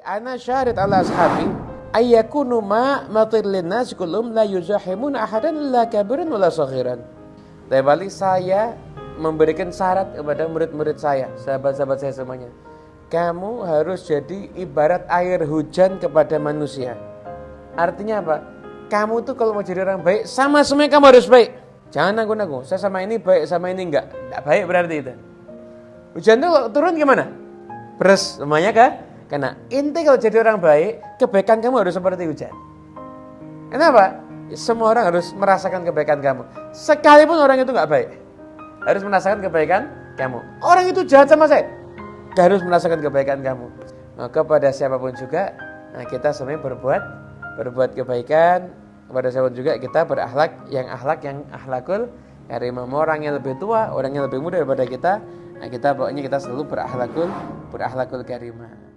Ana syarid ala ashabi ayyakunu matir linnas kullum la yuzahimun ahadan illa kabiran wala saghiran. Tapi saya memberikan syarat kepada murid-murid saya, sahabat-sahabat saya semuanya. Kamu harus jadi ibarat air hujan kepada manusia. Artinya apa? Kamu tuh kalau mau jadi orang baik, sama semuanya kamu harus baik. Jangan nanggung-nanggung, saya sama ini baik, sama ini enggak. Enggak baik berarti itu. Hujan tuh kalau turun gimana? Beres semuanya kan? Karena inti kalau jadi orang baik, kebaikan kamu harus seperti hujan. Kenapa? Semua orang harus merasakan kebaikan kamu. Sekalipun orang itu enggak baik, harus merasakan kebaikan kamu. Orang itu jahat sama saya, harus merasakan kebaikan kamu. Maka pada siapapun juga, kita semuanya berbuat kebaikan. Kepada siapapun juga kita berakhlak yang akhlakul karimah. Orang yang lebih tua, orang yang lebih muda daripada kita, kita pokoknya kita selalu berakhlakul karimah.